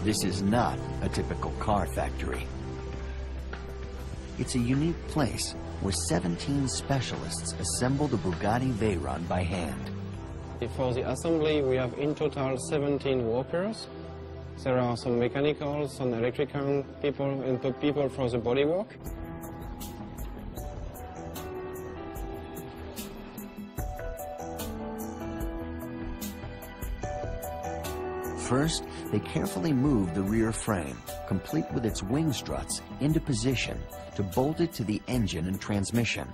This is not a typical car factory. It's a unique place where 17 specialists assemble the Bugatti Veyron by hand. For the assembly, we have in total 17 workers. There are some mechanical, some electrical people, and people for the bodywork. First, they carefully move the rear frame, complete with its wing struts, into position to bolt it to the engine and transmission.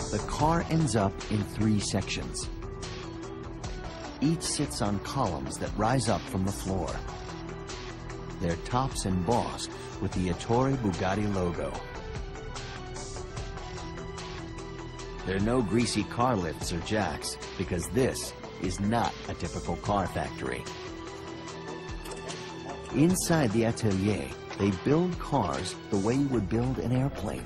The car ends up in 3 sections. Each sits on columns that rise up from the floor. Their tops embossed with the Ettore Bugatti logo. There are no greasy car lifts or jacks because this is not a typical car factory. Inside the atelier, they build cars the way you would build an airplane.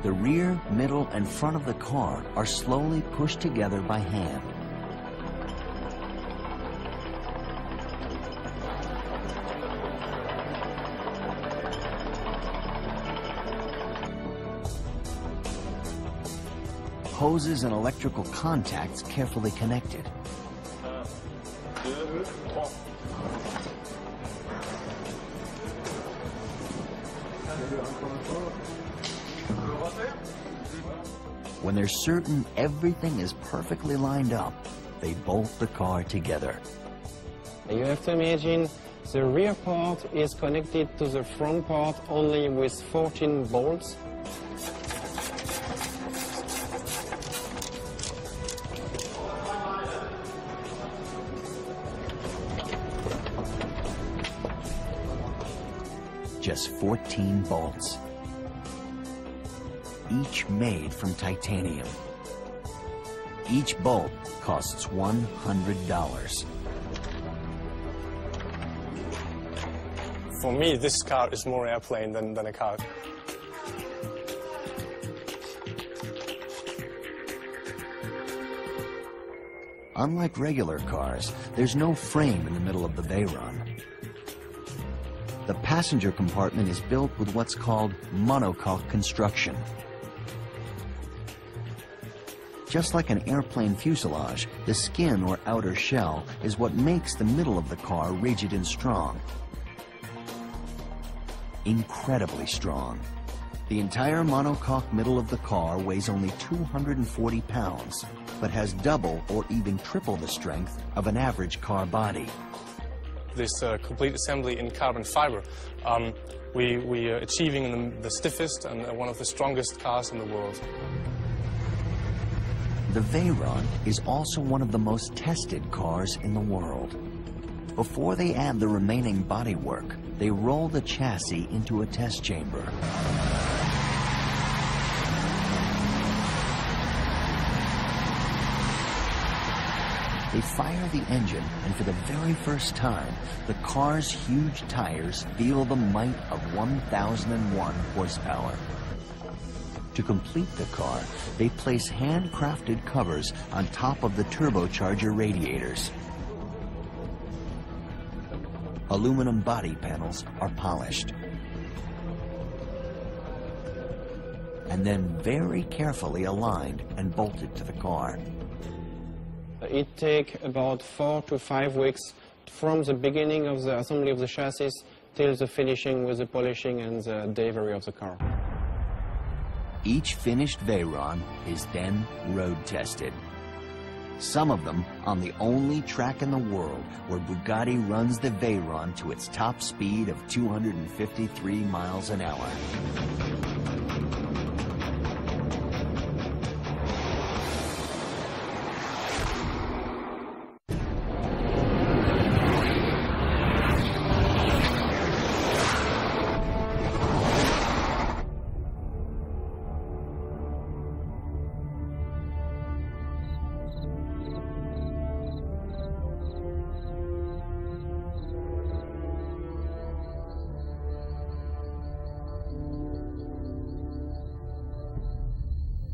The rear, middle, and front of the car are slowly pushed together by hand. Hoses and electrical contacts carefully connected. When they're certain everything is perfectly lined up, they bolt the car together. You have to imagine the rear part is connected to the front part only with 14 bolts. Just 14 bolts. Each made from titanium. Each bolt costs $100. For me, this car is more airplane than a car. Unlike regular cars, there's no frame in the middle of the Veyron. The passenger compartment is built with what's called monocoque construction. Just like an airplane fuselage, the skin or outer shell is what makes the middle of the car rigid and strong. Incredibly strong. The entire monocoque middle of the car weighs only 240 pounds, but has double or even triple the strength of an average car body. This complete assembly in carbon fiber, we are achieving the stiffest and one of the strongest cars in the world. The Veyron is also one of the most tested cars in the world. Before they add the remaining bodywork, they roll the chassis into a test chamber. They fire the engine, and for the very first time, the car's huge tires feel the might of 1,001 horsepower. To complete the car, they place handcrafted covers on top of the turbocharger radiators. Aluminum body panels are polished. And then very carefully aligned and bolted to the car. It takes about 4 to 5 weeks from the beginning of the assembly of the chassis till the finishing with the polishing and the delivery of the car. Each finished Veyron is then road tested. Some of them on the only track in the world where Bugatti runs the Veyron to its top speed of 253 miles an hour.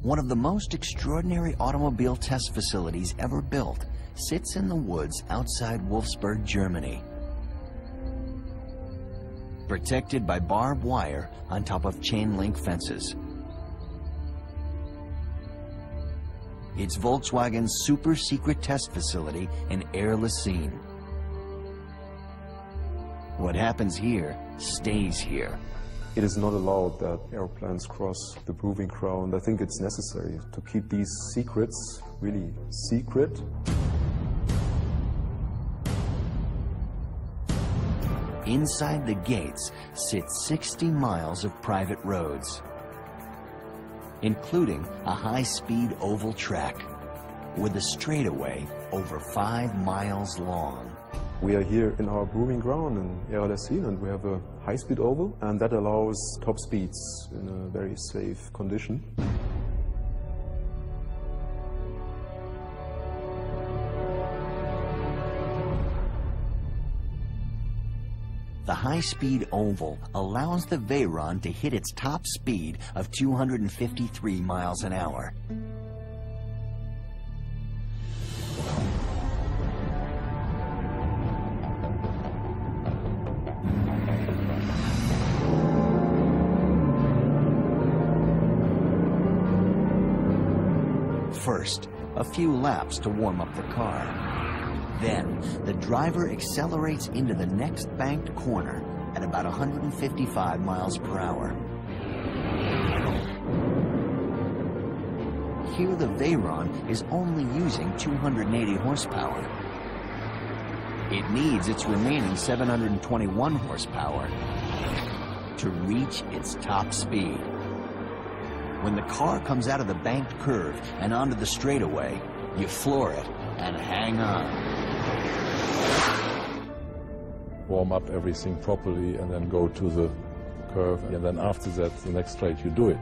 One of the most extraordinary automobile test facilities ever built sits in the woods outside Wolfsburg, Germany. Protected by barbed wire on top of chain link fences. It's Volkswagen's super secret test facility in Air-les-Cygnes. What happens here stays here. It is not allowed that airplanes cross the proving ground. I think it's necessary to keep these secrets really secret. Inside the gates sit 60 miles of private roads, including a high-speed oval track with a straightaway over 5 miles long. We are here in our proving ground in Air-les-Cygnes, and we have a high-speed oval, and that allows top speeds in a very safe condition. The high-speed oval allows the Veyron to hit its top speed of 253 miles an hour. First, a few laps to warm up the car. Then, the driver accelerates into the next banked corner at about 155 miles per hour. Here the Veyron is only using 280 horsepower. It needs its remaining 721 horsepower to reach its top speed. When the car comes out of the banked curve and onto the straightaway, you floor it and hang on. Warm up everything properly and then go to the curve, and then after that, the next straight, you do it.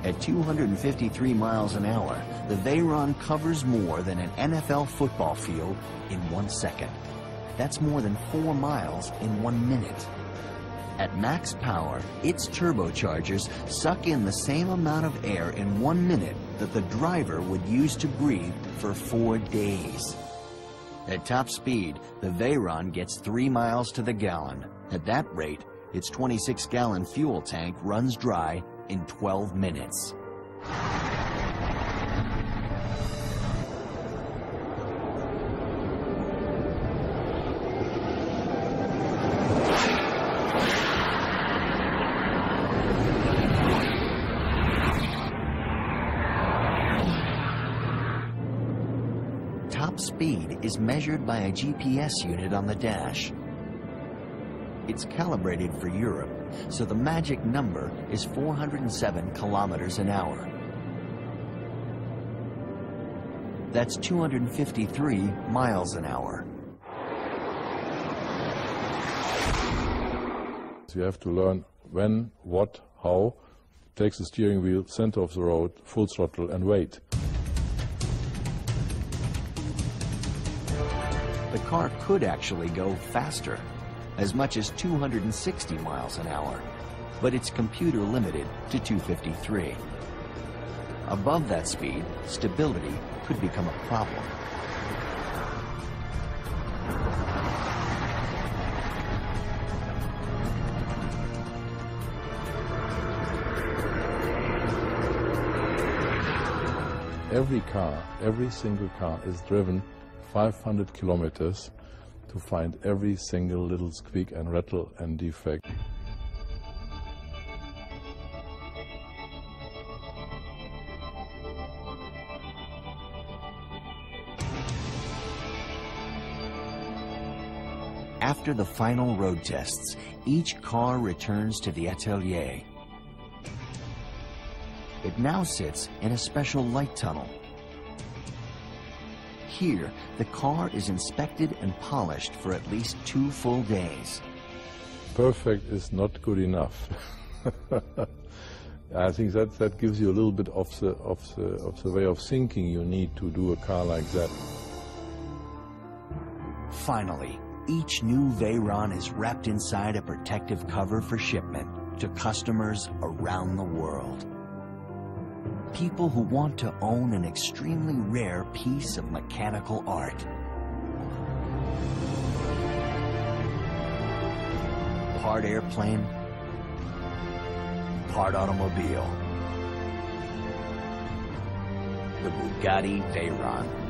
At 253 miles an hour, the Veyron covers more than an NFL football field in 1 second. That's more than 4 miles in 1 minute. At max power, its turbochargers suck in the same amount of air in 1 minute that the driver would use to breathe for 4 days. At top speed, the Veyron gets 3 miles to the gallon. At that rate, its 26-gallon fuel tank runs dry in 12 minutes. Top speed is measured by a GPS unit on the dash. It's calibrated for Europe, so the magic number is 407 kilometers an hour. That's 253 miles an hour. So you have to learn when, what, how, take the steering wheel, center of the road, full throttle, and wait. The car could actually go faster, as much as 260 miles an hour, but it's computer limited to 253. Above that speed, stability could become a problem. Every car, every single car is driven 500 kilometers to find every single little squeak and rattle and defect. After the final road tests, each car returns to the atelier. It now sits in a special light tunnel. Here, the car is inspected and polished for at least 2 full days. Perfect is not good enough. I think that gives you a little bit of the way of thinking you need to do a car like that. Finally, Each new Veyron is wrapped inside a protective cover for shipment to customers around the world. People who want to own an extremely rare piece of mechanical art. Part airplane, part automobile. The Bugatti Veyron.